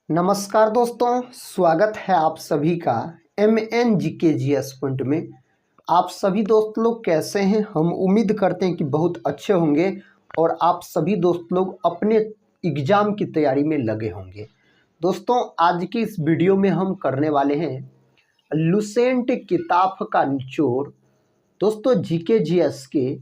नमस्कार दोस्तों, स्वागत है आप सभी का MNGKGS पॉइंट में। आप सभी दोस्त लोग कैसे हैं? हम उम्मीद करते हैं कि बहुत अच्छे होंगे और आप सभी दोस्त लोग अपने एग्ज़ाम की तैयारी में लगे होंगे। दोस्तों, आज की इस वीडियो में हम करने वाले हैं लुसेंट किताब का निचोड़। दोस्तों, GKGS के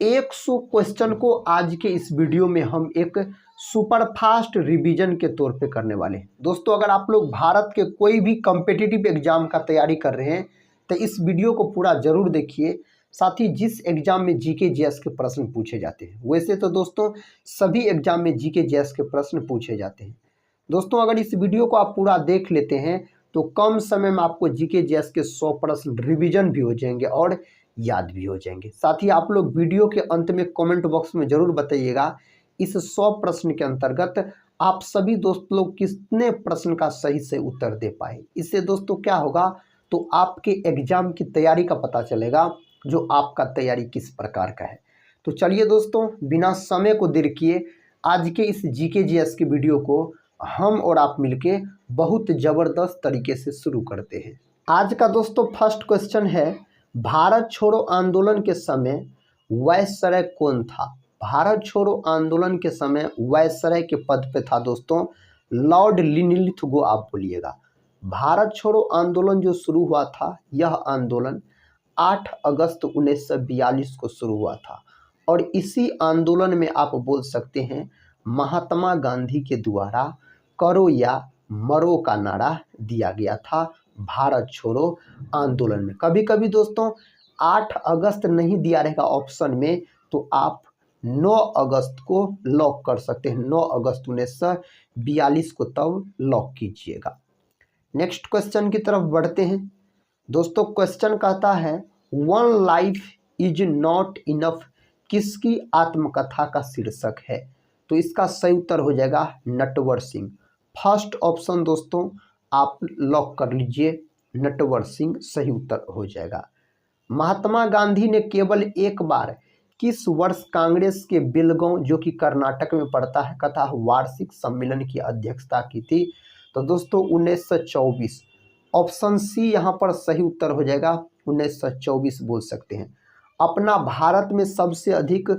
100 क्वेश्चन को आज के इस वीडियो में हम एक सुपर फास्ट रिवीजन के तौर पे करने वाले हैं। दोस्तों, अगर आप लोग भारत के कोई भी कॉम्पिटिटिव एग्जाम का तैयारी कर रहे हैं तो इस वीडियो को पूरा जरूर देखिए। साथ ही जिस एग्जाम में GKGS के प्रश्न पूछे जाते हैं, वैसे तो दोस्तों सभी एग्जाम में GKGS के प्रश्न पूछे जाते हैं। दोस्तों, अगर इस वीडियो को आप पूरा देख लेते हैं तो कम समय में आपको GKGS के 100 प्रश्न रिवीजन भी हो जाएंगे और याद भी हो जाएंगे। साथ ही आप लोग वीडियो के अंत में कमेंट बॉक्स में जरूर बताइएगा इस 100 प्रश्न के अंतर्गत आप सभी दोस्त लोग कितने प्रश्न का सही से उत्तर दे पाए। इससे दोस्तों क्या होगा, तो आपके एग्जाम की तैयारी का पता चलेगा जो आपका तैयारी किस प्रकार का है। तो चलिए दोस्तों, बिना समय को देर किए आज के इस GKGS की वीडियो को हम और आप मिलके बहुत ज़बरदस्त तरीके से शुरू करते हैं। आज का दोस्तों फर्स्ट क्वेश्चन है, भारत छोड़ो आंदोलन के समय वायसराय कौन था? भारत छोड़ो आंदोलन के समय वायसराय के पद पे था दोस्तों लॉर्ड लिनलिथ। आप बोलिएगा। भारत छोड़ो आंदोलन जो शुरू हुआ था, यह आंदोलन 8 अगस्त 1942 को शुरू हुआ था और इसी आंदोलन में आप बोल सकते हैं महात्मा गांधी के द्वारा करो या मरो का नारा दिया गया था भारत छोड़ो आंदोलन में। कभी कभी दोस्तों 8 अगस्त नहीं दिया रहेगा ऑप्शन में तो आप 9 अगस्त को लॉक कर सकते हैं। 9 अगस्त 1942 को तब लॉक कीजिएगा। नेक्स्ट क्वेश्चन की तरफ बढ़ते हैं। दोस्तों, क्वेश्चन कहता है one life is not enough किसकी आत्मकथा का शीर्षक है? तो इसका सही उत्तर हो जाएगा नटवर सिंह। फर्स्ट ऑप्शन दोस्तों आप लॉक कर लीजिए, नटवर सिंह सही उत्तर हो जाएगा। महात्मा गांधी ने केवल एक बार किस वर्ष कांग्रेस के बेलगांव जो कि कर्नाटक में पड़ता है कथा वार्षिक सम्मेलन की अध्यक्षता की थी? तो दोस्तों 1924। ऑप्शन सी यहाँ पर सही उत्तर हो जाएगा, 1924 बोल सकते हैं। अपना भारत में सबसे अधिक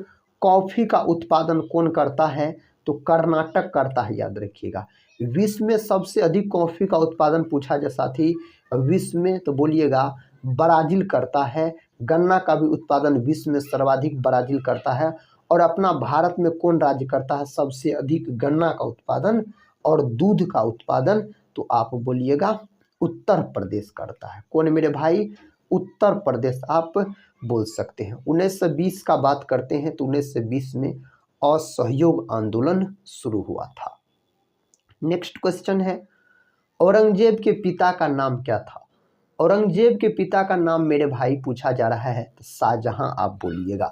कॉफ़ी का उत्पादन कौन करता है? तो कर्नाटक करता है, याद रखिएगा। विश्व में सबसे अधिक कॉफ़ी का उत्पादन पूछा जाए साथी विश्व में, तो बोलिएगा ब्राज़ील करता है। गन्ना का भी उत्पादन विश्व में सर्वाधिक ब्राज़ील करता है। और अपना भारत में कौन राज्य करता है सबसे अधिक गन्ना का उत्पादन और दूध का उत्पादन? तो आप बोलिएगा उत्तर प्रदेश करता है। कौन मेरे भाई? उत्तर प्रदेश आप बोल सकते हैं। 1920 का बात करते हैं तो 1920 में असहयोग आंदोलन शुरू हुआ था। नेक्स्ट क्वेश्चन है, औरंगजेब के पिता का नाम क्या था? औरंगजेब के पिता का नाम मेरे भाई पूछा जा रहा है तो शाहजहां आप बोलिएगा।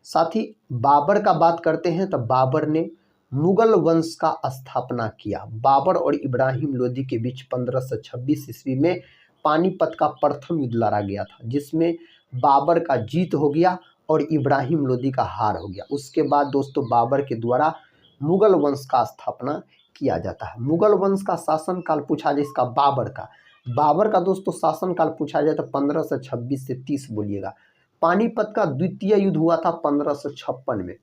साथ ही बाबर का बात करते हैं तो बाबर ने मुगल वंश का स्थापना किया। बाबर और इब्राहिम लोदी के बीच 1526 ईस्वी में पानीपत का प्रथम युद्ध लड़ा गया था जिसमें बाबर का जीत हो गया और इब्राहिम लोदी का हार हो गया। उसके बाद दोस्तों बाबर के द्वारा मुगल वंश का स्थापना किया जाता है। मुगल वंश का शासनकाल पूछा जाए इसका बाबर का दोस्तों शासनकाल पूछा जाए तो 1526 से 30 बोलिएगा। पानीपत का द्वितीय युद्ध हुआ था 1556 में।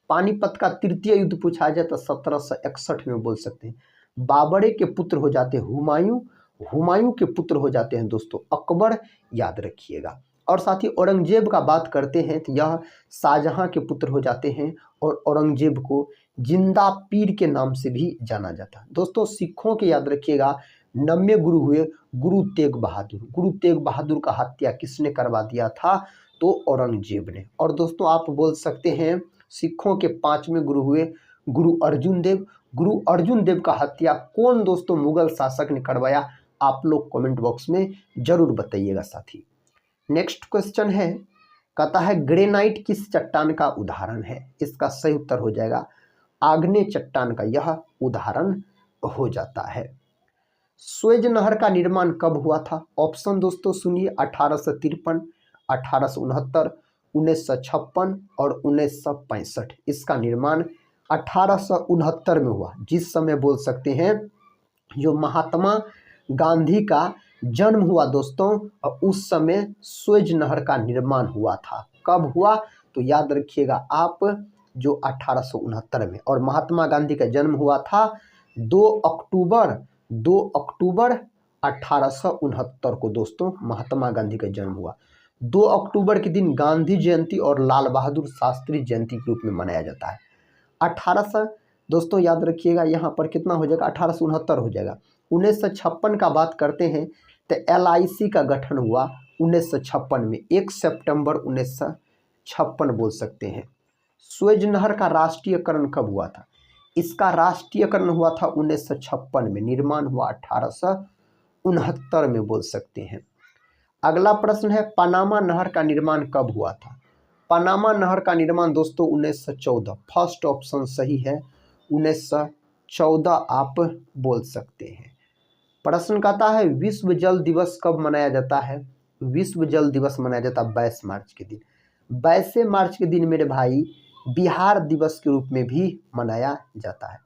पानीपत का तृतीय युद्ध पूछा जाए तो 1761 में बोल सकते हैं। बाबरे के पुत्र हो जाते हैं हुमायूं, हुमायूं के पुत्र हो जाते हैं दोस्तों अकबर, याद रखिएगा। और साथ ही औरंगजेब का बात करते हैं तो यह शाहजहां के पुत्र हो जाते हैं और औरंगजेब को जिंदा पीर के नाम से भी जाना जाता है। दोस्तों सिखों के याद रखिएगा 9वें गुरु हुए गुरु तेग बहादुर। गुरु तेग बहादुर का हत्या किसने करवा दिया था? तो औरंगजेब ने। और दोस्तों आप बोल सकते हैं सिखों के 5वें गुरु हुए गुरु अर्जुन देव। गुरु अर्जुन देव का हत्या कौन दोस्तों मुगल शासक ने करवाया? आप लोग कमेंट बॉक्स में जरूर बताइएगा साथी। नेक्स्ट क्वेश्चन है, कहता है ग्रेनाइट किस चट्टान का उदाहरण है? इसका सही उत्तर हो जाएगा आग्नेय चट्टान का यह उदाहरण हो जाता है। स्वेज नहर का निर्माण कब हुआ था? ऑप्शन दोस्तों सुनिए, 1853, 1869, 1956 और 1965। इसका निर्माण 1869 में हुआ, जिस समय बोल सकते हैं जो महात्मा गांधी का जन्म हुआ दोस्तों, और उस समय सुएज नहर का निर्माण हुआ था। कब हुआ तो याद रखिएगा आप, जो 1869 में। और महात्मा गांधी का जन्म हुआ था 2 अक्टूबर 1869 को दोस्तों महात्मा गांधी का जन्म हुआ। 2 अक्टूबर के दिन गांधी जयंती और लाल बहादुर शास्त्री जयंती के रूप में मनाया जाता है। 1800 दोस्तों याद रखिएगा, यहाँ पर कितना हो जाएगा, 1869 हो जाएगा। 1956 का बात करते हैं तो LIC का गठन हुआ 1956 में, 1 सितंबर 1956 बोल सकते हैं। सुएज नहर का राष्ट्रीयकरण कब हुआ था? इसका राष्ट्रीयकरण हुआ था 1956 में, निर्माण हुआ 1869 में बोल सकते हैं। अगला प्रश्न है, पनामा नहर का निर्माण कब हुआ था? पनामा नहर का निर्माण दोस्तों 1914, फर्स्ट ऑप्शन सही है, 1914 आप बोल सकते हैं। प्रश्न कहता है, विश्व जल दिवस कब मनाया जाता है? विश्व जल दिवस मनाया जाता है 22 मार्च के दिन। 22 मार्च के दिन मेरे भाई बिहार दिवस के रूप में भी मनाया जाता है।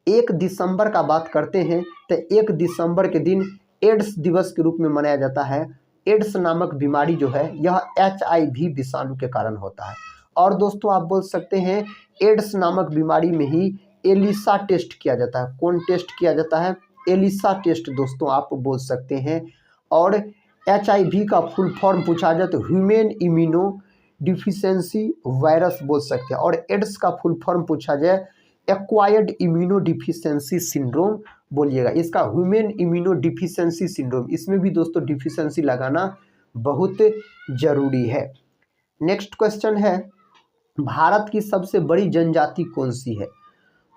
1 दिसंबर का बात करते हैं तो 1 दिसंबर के दिन एड्स दिवस के रूप में मनाया जाता है। एड्स नामक बीमारी जो है यह HIV विषाणु के कारण होता है। और दोस्तों आप बोल सकते हैं एड्स नामक बीमारी में ही एलिसा टेस्ट किया जाता है। कौन टेस्ट किया जाता है? एलिसा टेस्ट दोस्तों आप बोल सकते हैं। और HIV का फुल फॉर्म पूछा जाए तो ह्यूमन इम्यूनो डिफिशियंसी वायरस बोल सकते हैं। और एड्स का फुल फॉर्म पूछा जाए एक्वायर्ड इम्यूनो डिफिशियंसी सिंड्रोम बोलिएगा। इसका ह्यूमन इम्यूनो डिफिशियंसी सिंड्रोम, इसमें भी दोस्तों डिफिशियंसी लगाना बहुत जरूरी है। नेक्स्ट क्वेश्चन है, भारत की सबसे बड़ी जनजाति कौन सी है?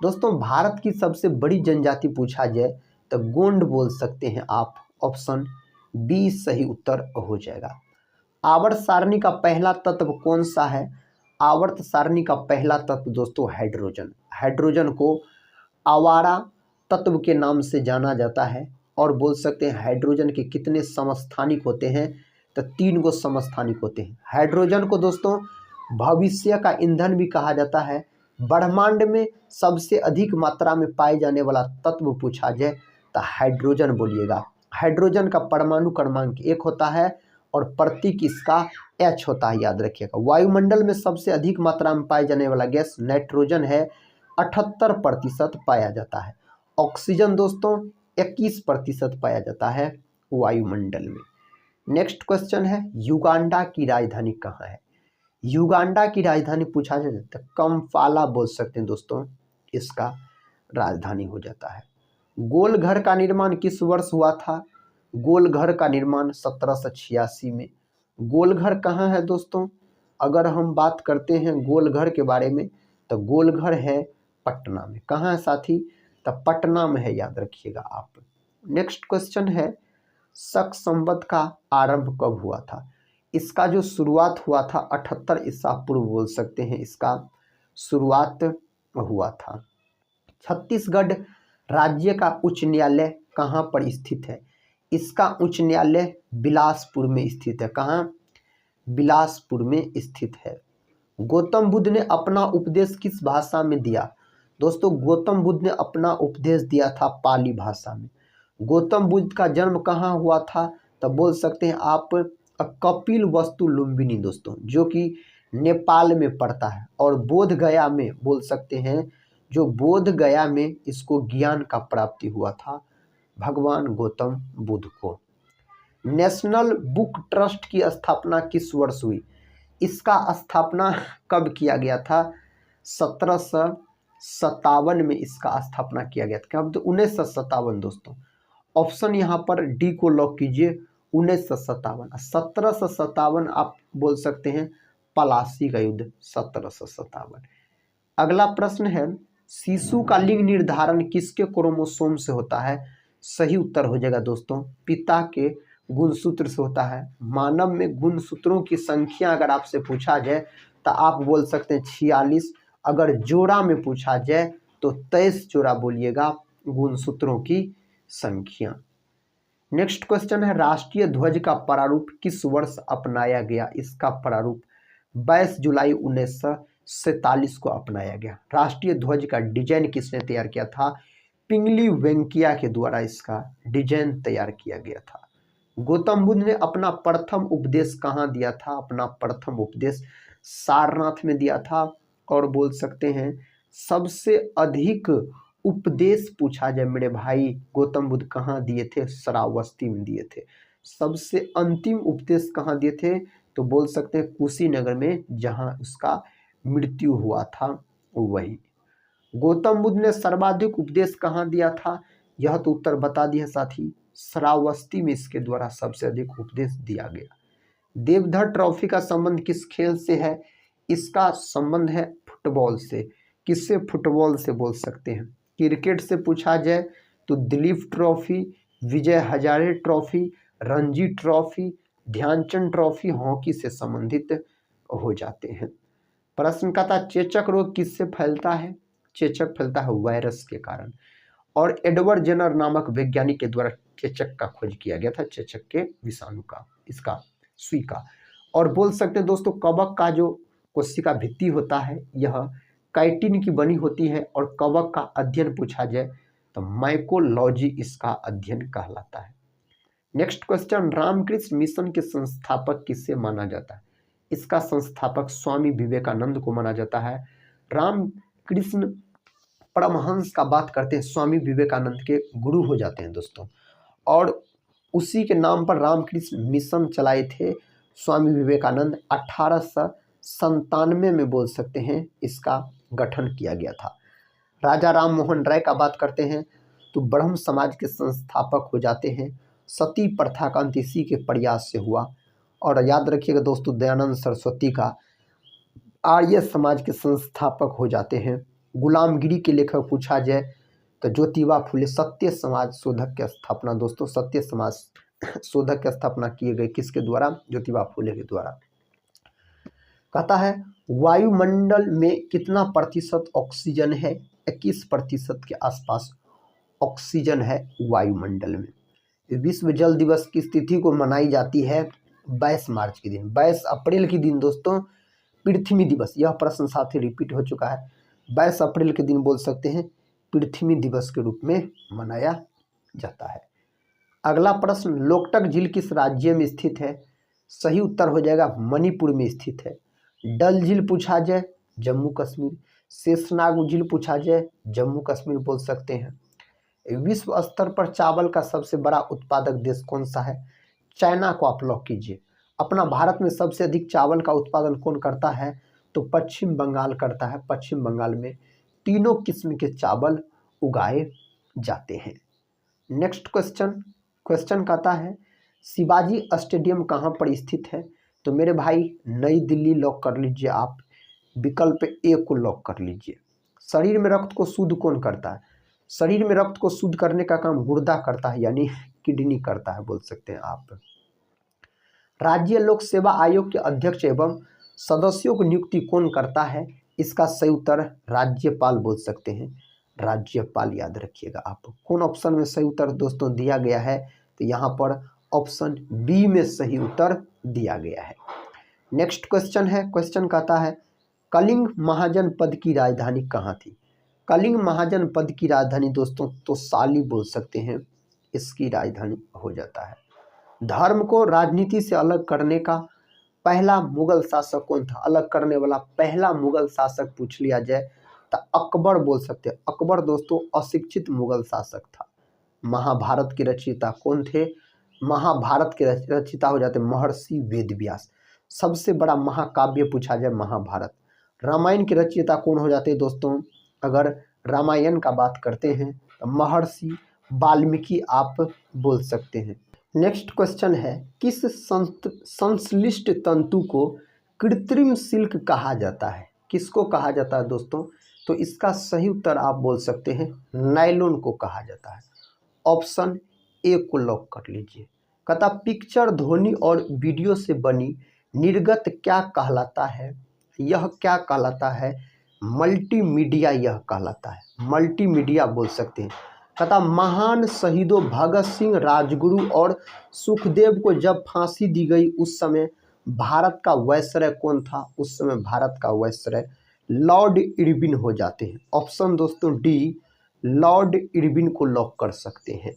दोस्तों भारत की सबसे बड़ी जनजाति पूछा जाए तो गोंड बोल सकते हैं आप, ऑप्शन बी सही उत्तर हो जाएगा। आवर्त सारणी का पहला तत्व कौन सा है? आवर्त सारणी का पहला तत्व दोस्तों हाइड्रोजन। हाइड्रोजन को आवारा तत्व के नाम से जाना जाता है। और बोल सकते हैं हाइड्रोजन के कितने समस्थानिक होते हैं? तो 3 गो समस्थानिक होते हैं। हाइड्रोजन को दोस्तों भविष्य का ईंधन भी कहा जाता है। ब्रह्मांड में सबसे अधिक मात्रा में पाए जाने वाला तत्व पूछा जाए तो हाइड्रोजन बोलिएगा। हाइड्रोजन का परमाणु क्रमांक 1 होता है और प्रतीक इसका H होता है, याद रखिएगा। वायुमंडल में सबसे अधिक मात्रा में पाए जाने वाला गैस नाइट्रोजन है, 78% पाया जाता है। ऑक्सीजन दोस्तों 21% पाया जाता है वायुमंडल में। नेक्स्ट क्वेश्चन है, युगांडा की राजधानी कहाँ है? युगांडा की राजधानी पूछा जाए तो कंपाला बोल सकते हैं दोस्तों, इसका राजधानी हो जाता है। गोल घर का निर्माण किस वर्ष हुआ था? गोल घर का निर्माण 1786 में। गोल घर कहाँ है दोस्तों? अगर हम बात करते हैं गोल घर के बारे में तो गोल घर है पटना में। कहाँ है साथी? तो पटना में है, याद रखिएगा आप। नेक्स्ट क्वेश्चन है, शक संवत का आरंभ कब हुआ था? इसका जो शुरुआत हुआ था 78 ईसा पूर्व बोल सकते हैं, इसका शुरुआत हुआ था। छत्तीसगढ़ राज्य का उच्च न्यायालय कहाँ पर स्थित है? इसका उच्च न्यायालय बिलासपुर में स्थित है। कहाँ? बिलासपुर में स्थित है। गौतम बुद्ध ने अपना उपदेश किस भाषा में दिया? दोस्तों गौतम बुद्ध ने अपना उपदेश दिया था पाली भाषा में। गौतम बुद्ध का जन्म कहाँ हुआ था? तो बोल सकते हैं आप कपिल वस्तु लुम्बिनी दोस्तों, जो कि नेपाल में पड़ता है। और बोध गया में बोल सकते हैं, जो बोध गया में इसको ज्ञान का प्राप्ति हुआ था भगवान गौतम बुद्ध को। नेशनल बुक ट्रस्ट की स्थापना किस वर्ष हुई? इसका स्थापना कब किया गया था? 1757 में इसका स्थापना किया गया था। कब? तो 1957 दोस्तों। ऑप्शन यहाँ पर डी को लॉक कीजिए, 1957। 1757 आप बोल सकते हैं पलासी का युद्ध 1757। अगला प्रश्न है, शिशु का लिंग निर्धारण किसके क्रोमोसोम से होता है? सही उत्तर हो जाएगा दोस्तों पिता के गुणसूत्र से होता है। मानव में गुणसूत्रों की संख्या अगर आपसे पूछा जाए तो आप बोल सकते हैं 46। अगर जोड़ा में पूछा जाए तो 23 जोड़ा बोलिएगा गुणसूत्रों की संख्या। नेक्स्ट क्वेश्चन है, राष्ट्रीय ध्वज का प्रारूप किस वर्ष अपनाया गया? इसका प्रारूप 22 जुलाई 1947 को अपनाया गया। राष्ट्रीय ध्वज का डिजाइन किसने तैयार किया था? पिंगली वेंकिया के द्वारा इसका डिजाइन तैयार किया गया था। गौतम बुद्ध ने अपना प्रथम उपदेश कहाँ दिया था? अपना प्रथम उपदेश सारनाथ में दिया था। और बोल सकते हैं सबसे अधिक उपदेश पूछा जाए मेरे भाई, गौतम बुद्ध कहाँ दिए थे? श्रावस्ती में दिए थे। सबसे अंतिम उपदेश कहाँ दिए थे? तो बोल सकते हैं कुशीनगर में, जहाँ उसका मृत्यु हुआ था वही। गौतम बुद्ध ने सर्वाधिक उपदेश कहाँ दिया था? यह तो उत्तर बता दिया साथी, श्रावस्ती में इसके द्वारा सबसे अधिक उपदेश दिया गया। देवधर ट्रॉफी का संबंध किस खेल से है? इसका संबंध है फुटबॉल से। किससे? फुटबॉल से बोल सकते हैं। क्रिकेट से पूछा जाए तो Dilip trophy, Vijay Hazare trophy, Ranji trophy, Dhyanchand trophy hockey से संबंधित हो जाते हैं। प्रश्न का था चेचक रोग किससे फैलता है? चेचक फैलता है वायरस के कारण। और एडवर्ड जेनर नामक वैज्ञानिक के द्वारा चेचक का खोज किया गया था, चेचक के विषाणु का, इसका सुई का। और बोल सकते हैं दोस्तों कवक का जो कोशिका भित्ति होता है यह काइटिन की बनी होती है। और कवक का अध्ययन पूछा जाए तो माइकोलॉजी इसका अध्ययन कहलाता है। नेक्स्ट क्वेश्चन, रामकृष्ण मिशन के संस्थापक किससे माना जाता है? इसका संस्थापक स्वामी विवेकानंद को माना जाता है। रामकृष्ण परमहंस का बात करते हैं, स्वामी विवेकानंद के गुरु हो जाते हैं दोस्तों। और उसी के नाम पर रामकृष्ण मिशन चलाए थे स्वामी विवेकानंद। 1897 में बोल सकते हैं इसका गठन किया गया था। राजा राम मोहन राय का बात करते हैं तो ब्रह्म समाज के संस्थापक हो जाते हैं। सती प्रथा का अंत इसी के प्रयास से हुआ। और याद रखिएगा दोस्तों दयानंद सरस्वती का आर्य समाज के संस्थापक हो जाते हैं। गुलामगिरी के लेखक पूछा जाए तो ज्योतिबा फुले। सत्य समाज शोधक की स्थापना दोस्तों, सत्य समाज शोधक की स्थापना किए गए किसके द्वारा? ज्योतिबा फुले के द्वारा। कहता है वायुमंडल में कितना प्रतिशत ऑक्सीजन है? 21% के आसपास ऑक्सीजन है वायुमंडल में। विश्व जल दिवस किस तिथि को मनाई जाती है? 22 मार्च के दिन, 22 अप्रैल के दिन दोस्तों पृथ्वी दिवस। यह प्रश्न साथ ही रिपीट हो चुका है। 22 अप्रैल के दिन बोल सकते हैं पृथ्वी दिवस के रूप में मनाया जाता है। अगला प्रश्न, लोकटक झील किस राज्य में स्थित है? सही उत्तर हो जाएगा मणिपुर में स्थित है। डल झील पूछा जाए जम्मू कश्मीर। शेषनाग झील पूछा जाए जम्मू कश्मीर बोल सकते हैं। विश्व स्तर पर चावल का सबसे बड़ा उत्पादक देश कौन सा है? चाइना को आप लॉक कीजिए। अपना भारत में सबसे अधिक चावल का उत्पादन कौन करता है? तो पश्चिम बंगाल करता है। पश्चिम बंगाल में तीनों किस्म के चावल उगाए जाते हैं। नेक्स्ट क्वेश्चन कहता है शिवाजी स्टेडियम कहाँ पर स्थित है? तो मेरे भाई नई दिल्ली लॉक कर लीजिए आप। विकल्प ए को लॉक कर लीजिए। शरीर में रक्त को शुद्ध कौन करता है? शरीर में रक्त को शुद्ध करने का काम गुर्दा करता है, यानी किडनी करता है बोल सकते हैं आप। राज्य लोक सेवा आयोग के अध्यक्ष एवं सदस्यों की नियुक्ति कौन करता है? इसका सही उत्तर राज्यपाल बोल सकते हैं। राज्यपाल याद रखिएगा आप। कौन ऑप्शन में सही उत्तर दोस्तों दिया गया है? तो यहाँ पर ऑप्शन बी में सही उत्तर दिया गया है। नेक्स्ट क्वेश्चन है, क्वेश्चन कहता है कलिंग महाजनपद की राजधानी कहाँ थी? कलिंग महाजनपद की राजधानी दोस्तों तोसाली बोल सकते हैं, इसकी राजधानी हो जाता है। धर्म को राजनीति से अलग करने का पहला मुगल शासक कौन था? अलग करने वाला पहला मुगल शासक पूछ लिया जाए तो अकबर बोल सकते हैं। अकबर दोस्तों अशिक्षित मुगल शासक था। महाभारत के रचयिता कौन थे? महाभारत के रचयिता हो जाते महर्षि वेदव्यास। सबसे बड़ा महाकाव्य पूछा जाए महाभारत। रामायण के रचयिता कौन हो जाते हैं दोस्तों? अगर रामायण का बात करते हैं तो महर्षि वाल्मीकि आप बोल सकते हैं। नेक्स्ट क्वेश्चन है किस संश्लिष्ट तंतु को कृत्रिम सिल्क कहा जाता है? किसको कहा जाता है दोस्तों? तो इसका सही उत्तर आप बोल सकते हैं नायलॉन को कहा जाता है। ऑप्शन ए को लॉक कर लीजिए। कहता पिक्चर ध्वनि और वीडियो से बनी निर्गत क्या कहलाता है? यह क्या कहलाता है? मल्टीमीडिया यह कहलाता है। मल्टीमीडिया बोल सकते हैं। कहता महान शहीदों भगत सिंह, राजगुरु और सुखदेव को जब फांसी दी गई उस समय भारत का वायसराय कौन था? उस समय भारत का वायसराय लॉर्ड इरविन हो जाते हैं। ऑप्शन दोस्तों डी लॉर्ड इरविन को लॉक कर सकते हैं।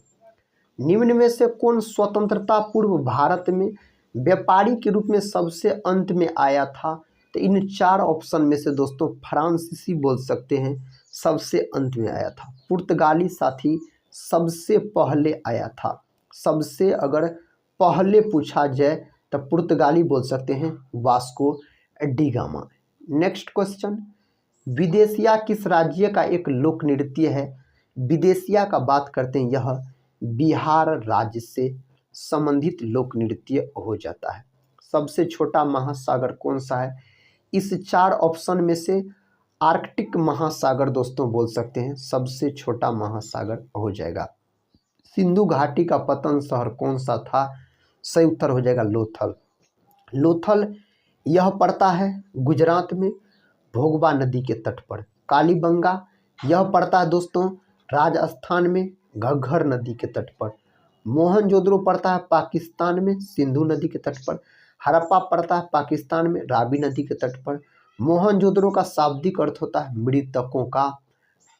निम्न में से कौन स्वतंत्रता पूर्व भारत में व्यापारी के रूप में सबसे अंत में आया था? तो इन 4 ऑप्शन में से दोस्तों फ्रांसीसी बोल सकते हैं सबसे अंत में आया था। पुर्तगाली साथी सबसे पहले आया था। सबसे अगर पहले पूछा जाए तो पुर्तगाली बोल सकते हैं Vasco D gamma. Next question, विदेशिया किस राज्य का एक लोक नृत्य है? विदेशिया का बात करते हैं, यह बिहार राज्य से संबंधित लोक नृत्य हो जाता है। सबसे छोटा महासागर कौन सा है? इस 4 ऑप्शन में से आर्कटिक महासागर दोस्तों बोल सकते हैं सबसे छोटा महासागर हो जाएगा। सिंधु घाटी का पतन शहर कौन सा था? सही उत्तर हो जाएगा लोथल। लोथल यह पड़ता है गुजरात में भोगवा नदी के तट पर। कालीबंगा यह पड़ता है दोस्तों राजस्थान में घग्गर नदी के तट पर। मोहनजोदड़ो पड़ता है पाकिस्तान में सिंधु नदी के तट पर। हड़प्पा पड़ता है पाकिस्तान में रावी नदी के तट पर। मोहनजोदड़ो का शाब्दिक अर्थ होता है मृतकों का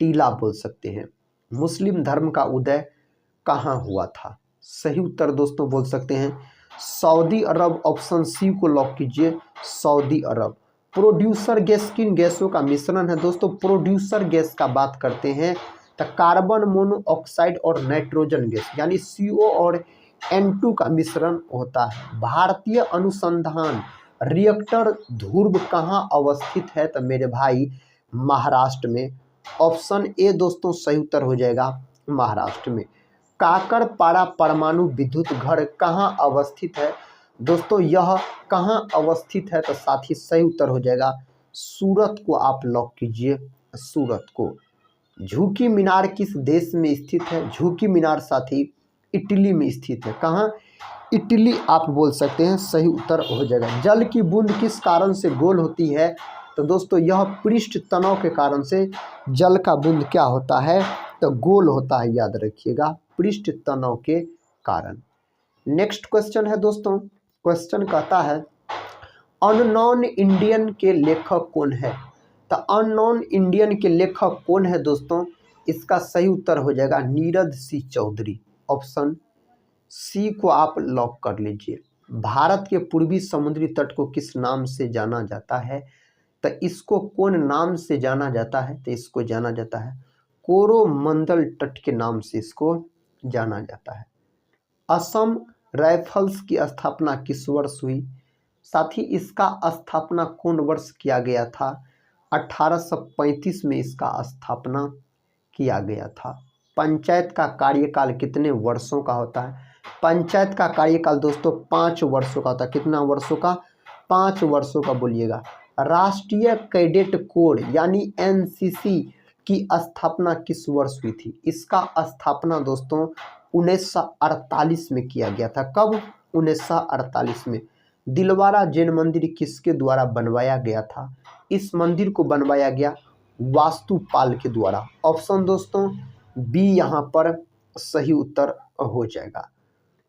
टीला बोल सकते हैं। मुस्लिम धर्म का उदय कहाँ हुआ था? सही उत्तर दोस्तों बोल सकते हैं सऊदी अरब। ऑप्शन सी को लॉक कीजिए, सऊदी अरब। प्रोड्यूसर गैस किन गैसों का मिश्रण है? दोस्तों प्रोड्यूसर गैस का बात करते हैं तो कार्बन मोनोऑक्साइड और नाइट्रोजन गैस यानी CO और N2 का मिश्रण होता है। भारतीय अनुसंधान रिएक्टर ध्रुव कहाँ अवस्थित है? तो मेरे भाई महाराष्ट्र में। ऑप्शन ए दोस्तों सही उत्तर हो जाएगा महाराष्ट्र में। काकरपाड़ा परमाणु विद्युत घर कहाँ अवस्थित है? दोस्तों यह कहाँ अवस्थित है? तो साथ ही सही उत्तर हो जाएगा सूरत को आप लॉक कीजिए, सूरत को। झुकी मीनार किस देश में स्थित है? झुकी मीनार साथी इटली में स्थित है। कहाँ? इटली आप बोल सकते हैं, सही उत्तर हो जाएगा। जल की बूंद किस कारण से गोल होती है? तो दोस्तों यह पृष्ठ तनाव के कारण से जल का बूंद क्या होता है? तो गोल होता है, याद रखिएगा पृष्ठ तनाव के कारण। नेक्स्ट क्वेश्चन है दोस्तों, क्वेश्चन कहता है अननोन इंडियन के लेखक कौन है? तो अननोन इंडियन के लेखक कौन है दोस्तों? इसका सही उत्तर हो जाएगा नीरज सी चौधरी। ऑप्शन सी को आप लॉक कर लीजिए। भारत के पूर्वी समुद्री तट को किस नाम से जाना जाता है? तो इसको कौन नाम से जाना जाता है? तो इसको जाना जाता है कोरोमंडल तट के नाम से इसको जाना जाता है। असम राइफल्स की स्थापना किस वर्ष हुई? साथ ही इसका स्थापना कौन वर्ष किया गया था? 1835 में इसका स्थापना किया गया था। पंचायत का कार्यकाल कितने वर्षों का होता है? पंचायत का कार्यकाल दोस्तों 5 वर्षों का होता है। कितना वर्षों का? 5 वर्षों का बोलिएगा। राष्ट्रीय कैडेट कोर यानी NCC की स्थापना किस वर्ष हुई थी? इसका स्थापना दोस्तों 1948 में किया गया था। कब? 1948 में। दिलवारा जैन मंदिर किसके द्वारा बनवाया गया था? इस मंदिर को बनवाया गया वास्तुपाल के द्वारा। ऑप्शन दोस्तों बी यहाँ पर सही उत्तर हो जाएगा।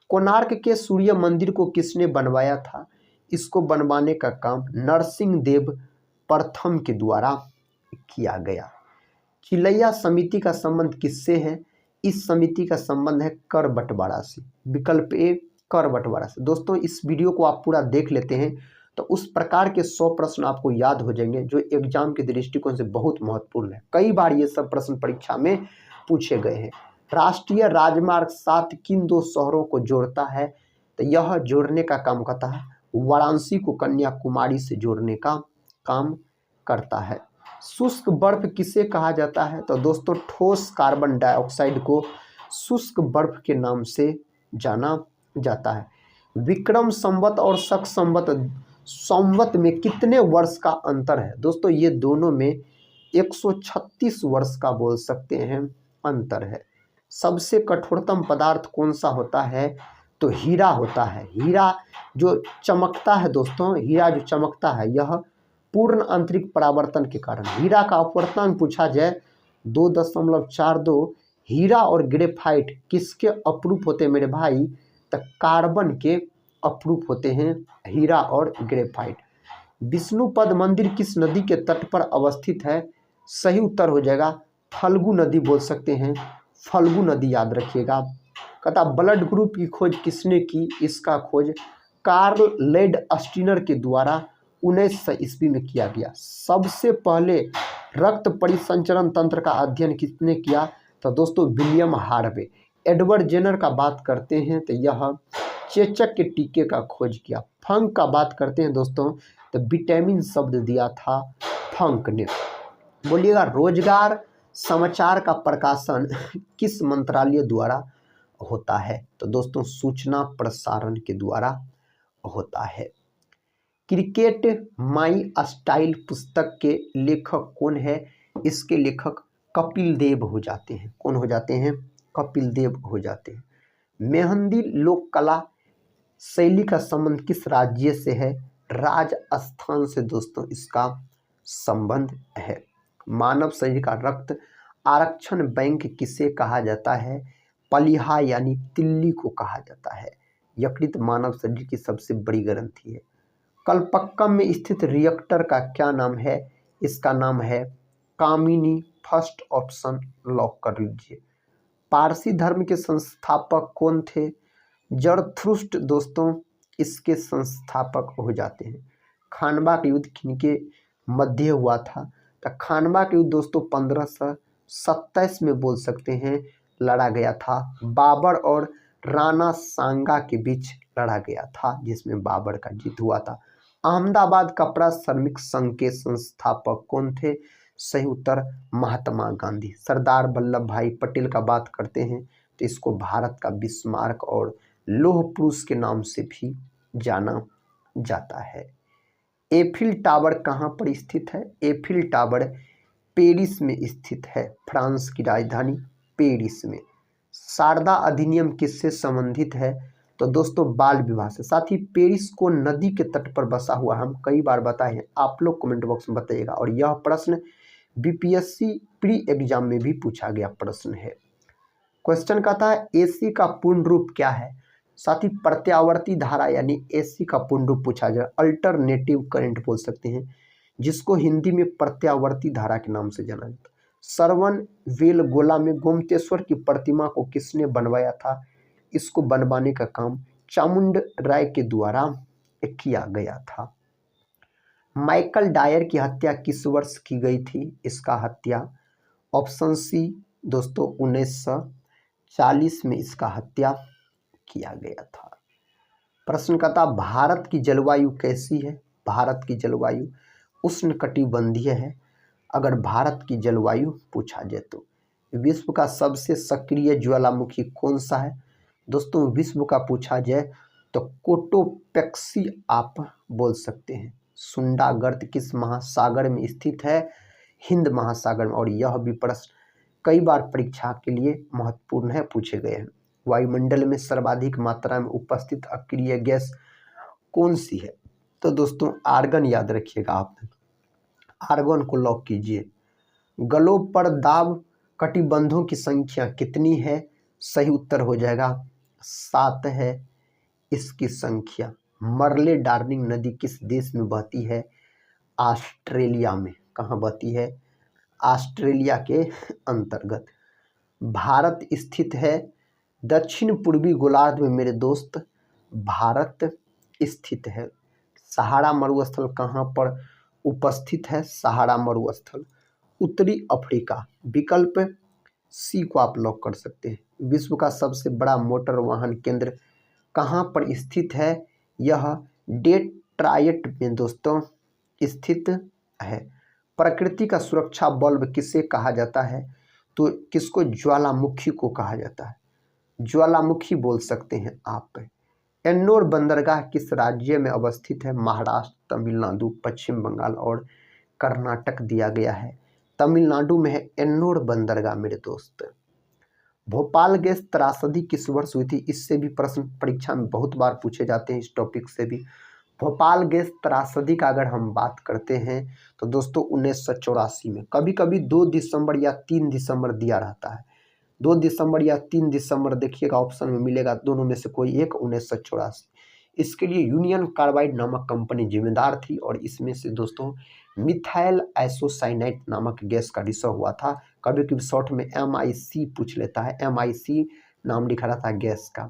कोणार्क के सूर्य मंदिर को किसने बनवाया था? इसको बनवाने का काम नरसिंह देव प्रथम के द्वारा किया गया। चिलैया समिति का संबंध किससे है? इस समिति का संबंध है कर बंटवारा से। विकल्प ए कर बंटवारा से। दोस्तों इस वीडियो को आप पूरा देख लेते हैं तो उस प्रकार के 100 प्रश्न आपको याद हो जाएंगे जो एग्जाम के दृष्टिकोण से बहुत महत्वपूर्ण है। कई बार ये सब प्रश्न परीक्षा में पूछे गए हैं। राष्ट्रीय राजमार्ग 7 किन 2 शहरों को जोड़ता है? तो यह जोड़ने का काम करता है वाराणसी को कन्याकुमारी से जोड़ने का काम करता है। शुष्क बर्फ किसे कहा जाता है? तो दोस्तों ठोस कार्बन डाइऑक्साइड को शुष्क बर्फ के नाम से जाना जाता है। विक्रम संवत और शक संवत में कितने वर्ष का अंतर है? दोस्तों ये दोनों में 136 वर्ष का बोल सकते हैं अंतर है। सबसे कठोरतम पदार्थ कौन सा होता है? तो हीरा होता है। हीरा जो चमकता है दोस्तों, हीरा जो चमकता है यह पूर्ण आंतरिक परावर्तन के कारण। हीरा का अपवर्तन पूछा जाए 2.42। हीरा और ग्रेफाइट किसके अपरूप होते हैं मेरे भाई? तो कार्बन के अपरूप होते हैं हीरा और ग्रेफाइट। विष्णुपद मंदिर किस नदी के तट पर अवस्थित है? सही उत्तर हो जाएगा फल्गु नदी बोल सकते हैं, फल्गु नदी याद रखिएगा। कहता ब्लड ग्रुप की खोज किसने की, इसका खोज कार्ल लेड स्टीनर के द्वारा 1900 ईस्वी में किया गया। सबसे पहले रक्त परिसंचरण तंत्र का अध्ययन किसने किया, तो दोस्तों विलियम हार्वे। एडवर्ड जेनर का बात करते हैं तो यह चेचक के टीके का खोज किया। फंक का बात करते हैं दोस्तों तो विटामिन शब्द दिया था फंक ने। बोलिएगा रोजगार समाचार का प्रकाशन किस मंत्रालय द्वारा होता है, तो दोस्तों सूचना प्रसारण के द्वारा होता है। क्रिकेट माई स्टाइल पुस्तक के लेखक कौन है, इसके लेखक कपिल देव हो जाते हैं। कौन हो जाते हैं, कपिल देव हो जाते हैं। मेहंदी लोक कला शैली का संबंध किस राज्य से है, राजस्थान से दोस्तों इसका संबंध है। मानव शरीर का रक्त आरक्षण बैंक किसे कहा जाता है, पलिहा यानी तिल्ली को कहा जाता है। यकृत मानव शरीर की सबसे बड़ी ग्रंथि है। कलपक्कम में स्थित रिएक्टर का क्या नाम है, इसका नाम है कामिनी। फर्स्ट ऑप्शन लॉक कर लीजिए। पारसी धर्म के संस्थापक कौन थे, जरथुष्ट्र दोस्तों इसके संस्थापक हो जाते हैं। खानवा का युद्ध किनके मध्य हुआ था, तो खानवा का युद्ध दोस्तों 1527 में बोल सकते हैं लड़ा गया था। बाबर और राणा सांगा के बीच लड़ा गया था जिसमें बाबर का जीत हुआ था। अहमदाबाद कपड़ा श्रमिक संघ के संस्थापक कौन थे, सही उत्तर महात्मा गांधी। सरदार वल्लभ भाई पटेल का बात करते हैं तो इसको भारत का बिस्मार्क और लौह पुरुष के नाम से भी जाना जाता है। एफिल टावर कहाँ पर स्थित है, एफिल टावर पेरिस में स्थित है, फ्रांस की राजधानी पेरिस में। शारदा अधिनियम किससे संबंधित है, तो दोस्तों बाल विवाह से। साथ ही पेरिस को नदी के तट पर बसा हुआ, हम कई बार बताए हैं, आप लोग कमेंट बॉक्स में बताइएगा। और यह प्रश्न बीपीएससी प्री एग्जाम में भी पूछा गया प्रश्न है। क्वेश्चन कहता है एसी का पूर्ण रूप क्या है, साथ ही प्रत्यावर्ती धारा यानी एसी का पूर्ण रूप पूछा जाए, अल्टरनेटिव करंट बोल सकते हैं, जिसको हिंदी में प्रत्यावर्ती धारा के नाम से जाना जाता है। सरवन वेलगोला में गोमतेश्वर की प्रतिमा को किसने बनवाया था, इसको बनवाने का काम चामुंड राय के द्वारा किया गया था। माइकल डायर की हत्या किस वर्ष की गई थी, इसका हत्या ऑप्शन सी दोस्तों 1940 में इसका हत्या किया गया था। प्रश्न कहता भारत की जलवायु कैसी है, भारत की जलवायु उष्णकटिबंधीय है। अगर भारत की जलवायु पूछा जाए तो विश्व का सबसे सक्रिय ज्वालामुखी कौन सा है, दोस्तों विश्व का पूछा जाए तो कोटोपेक्सी आप बोल सकते हैं। सुंडा गर्त किस महासागर में स्थित है, हिंद महासागर में। और यह भी प्रश्न कई बार परीक्षा के लिए महत्वपूर्ण है, पूछे गए हैं। वायुमंडल में सर्वाधिक मात्रा में उपस्थित अक्रिय गैस कौन सी है, तो दोस्तों आर्गन याद रखिएगा आप, आर्गन को लॉक कीजिए। ग्लोब पर दाब कटिबंधों की संख्या कितनी है, सही उत्तर हो जाएगा 7 है इसकी संख्या। मरले डार्लिंग नदी किस देश में बहती है, ऑस्ट्रेलिया में। कहाँ बहती है, ऑस्ट्रेलिया के अंतर्गत। भारत स्थित है दक्षिण पूर्वी गोलार्ध में मेरे दोस्त, भारत स्थित है। सहारा मरुस्थल कहाँ पर उपस्थित है, सहारा मरुस्थल उत्तरी अफ्रीका। विकल्प सी को आप लॉक कर सकते हैं। विश्व का सबसे बड़ा मोटर वाहन केंद्र कहाँ पर स्थित है, यह डेट्रॉयट में दोस्तों स्थित है। प्रकृति का सुरक्षा बल्ब किसे कहा जाता है, तो किसको, ज्वालामुखी को कहा जाता है, ज्वालामुखी बोल सकते हैं आप। एन्नोर बंदरगाह किस राज्य में अवस्थित है, महाराष्ट्र, तमिलनाडु, पश्चिम बंगाल और कर्नाटक दिया गया है। तमिलनाडु में है एन्नोर बंदरगाह मेरे दोस्त। भोपाल गैस त्रासदी किस वर्ष हुई थी, इससे भी प्रश्न परीक्षा में बहुत बार पूछे जाते हैं, इस टॉपिक से भी। भोपाल गैस त्रासदी का अगर हम बात करते हैं तो दोस्तों 1984 में। कभी कभी 2 दिसंबर या 3 दिसंबर दिया रहता है, 2 दिसंबर या 3 दिसंबर देखिएगा ऑप्शन में मिलेगा, दोनों में से कोई एक 1984। इसके लिए यूनियन कार्बाइड नामक कंपनी जिम्मेदार थी और इसमें से दोस्तों मिथाइल आइसोसाइनाइड नामक गैस का रिसाव हुआ था कभी कभी शॉर्ट में MIC पूछ लेता है, MIC नाम लिखा रहता है गैस का।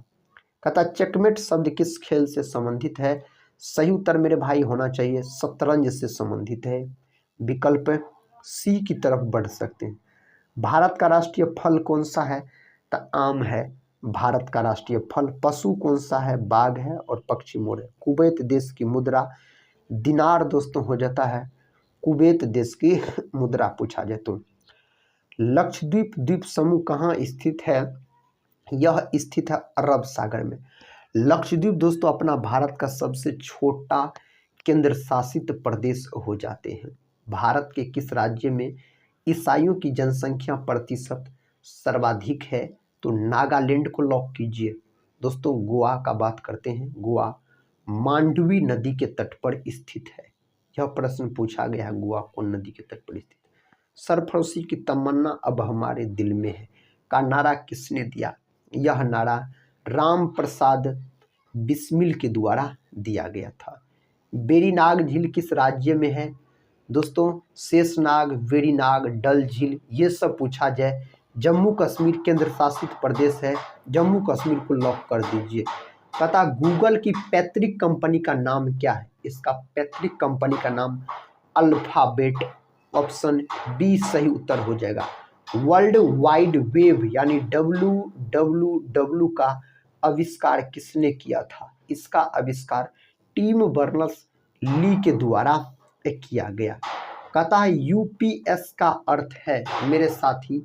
कहता चेकमेट शब्द किस खेल से संबंधित है? सही उत्तर मेरे भाई होना चाहिए शतरंज से संबंधित है। विकल्प सी की तरफ बढ़ सकते हैं। भारत का राष्ट्रीय फल कौन सा है? तो आम है भारत का राष्ट्रीय फल। पशु कौन सा है? बाघ है और पक्षी मोर है। कुवैत देश की मुद्रा दिनार दोस्तों हो जाता है कुवैत देश की मुद्रा पूछा जाए तो। लक्षद्वीप द्वीप समूह कहाँ स्थित है? यह स्थित है अरब सागर में। लक्षद्वीप दोस्तों अपना भारत का सबसे छोटा केंद्र शासित प्रदेश हो जाते हैं। भारत के किस राज्य में ईसाइयों की जनसंख्या प्रतिशत सर्वाधिक है? तो नागालैंड को लॉक कीजिए। दोस्तों गोवा का बात करते हैं। गोवा मांडवी नदी के तट पर स्थित है। यह प्रश्न पूछा गया है, गोवा कौन नदी के तट पर स्थित? सरफरोशी की तमन्ना अब हमारे दिल में है का नारा किसने दिया? यह नारा राम प्रसाद बिस्मिल के द्वारा दिया गया था। वेरीनाग झील किस राज्य में है? दोस्तों शेषनाग, वेरीनाग, डल झील ये सब पूछा जाए। जम्मू कश्मीर केंद्र शासित प्रदेश है। जम्मू कश्मीर को लॉक कर दीजिए। कहता गूगल की पैतृक कंपनी का नाम क्या है? इसका पैतृक कंपनी का नाम अल्फाबेट। ऑप्शन बी सही उत्तर हो जाएगा। वर्ल्ड वाइड वेब यानी WWW का आविष्कार किसने किया था? इसका आविष्कार टिम बर्नर्स-ली के द्वारा किया गया। कहता है UPS का अर्थ है मेरे साथी,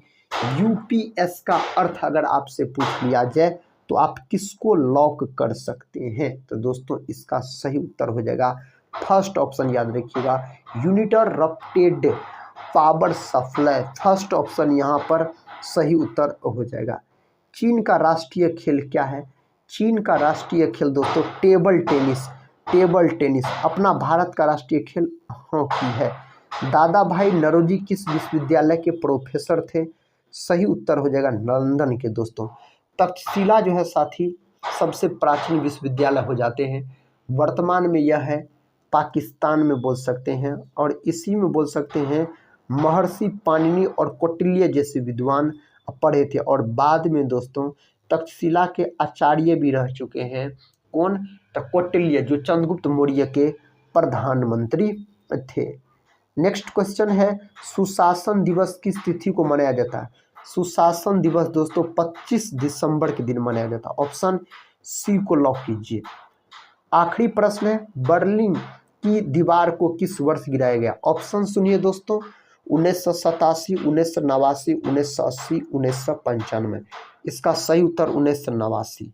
UPS का अर्थ अगर आपसे पूछ लिया जाए तो आप किसको लॉक कर सकते हैं? तो दोस्तों इसका सही उत्तर हो जाएगा फर्स्ट ऑप्शन, याद रखिएगा, यूनिटरप्टेड पावर सप्लाई। फर्स्ट ऑप्शन यहाँ पर सही उत्तर हो जाएगा। चीन का राष्ट्रीय खेल क्या है? चीन का राष्ट्रीय खेल दोस्तों टेबल टेनिस। Table tennis. अपना भारत का राष्ट्रीय खेल हॉकी है। दादा भाई नौरोजी किस विश्वविद्यालय के प्रोफेसर थे? सही उत्तर हो जाएगा लंदन के दोस्तों। तक्षशिला जो है साथी सबसे प्राचीन विश्वविद्यालय हो जाते हैं। वर्तमान में यह है पाकिस्तान में बोल सकते हैं, और इसी में बोल सकते हैं महर्षि पाणिनि और कौटिल्य जैसे विद्वान पढ़े थे, और बाद में दोस्तों तक्षशिला के आचार्य भी रह चुके हैं। कौन? तो कौटिल्य, जो चंद्रगुप्त मौर्य के प्रधानमंत्री थे। नेक्स्ट क्वेश्चन है सुशासन दिवस किस तिथि को मनाया जाता है? सुशासन दिवस दोस्तों 25 दिसंबर के दिन मनाया जाता है। ऑप्शन सी को लॉक कीजिए। आखिरी प्रश्न है बर्लिन की दीवार को किस वर्ष गिराया गया? ऑप्शन सुनिए दोस्तों, 1987, 1989, 1980, 1995। इसका सही उत्तर 1989।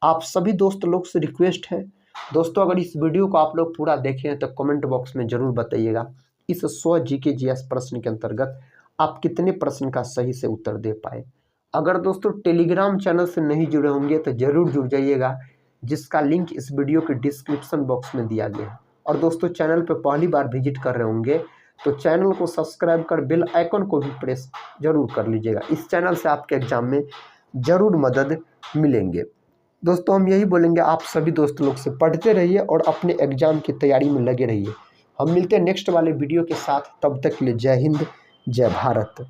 आप सभी दोस्त लोग से रिक्वेस्ट है दोस्तों, अगर इस वीडियो को आप लोग पूरा देखें हैं तो कमेंट बॉक्स में जरूर बताइएगा इस 100 GK GS प्रश्न के अंतर्गत आप कितने प्रश्न का सही से उत्तर दे पाए। अगर दोस्तों टेलीग्राम चैनल से नहीं जुड़े होंगे तो जरूर जुड़ जाइएगा, जिसका लिंक इस वीडियो के डिस्क्रिप्शन बॉक्स में दिया गया है। और दोस्तों चैनल पर पहली बार विजिट कर रहे होंगे तो चैनल को सब्सक्राइब कर बेल आइकन को भी प्रेस जरूर कर लीजिएगा। इस चैनल से आपके एग्जाम में ज़रूर मदद मिलेंगे। दोस्तों हम यही बोलेंगे, आप सभी दोस्त लोग से पढ़ते रहिए और अपने एग्जाम की तैयारी में लगे रहिए। हम मिलते हैं नेक्स्ट वाले वीडियो के साथ, तब तक के लिए जय हिंद, जय भारत।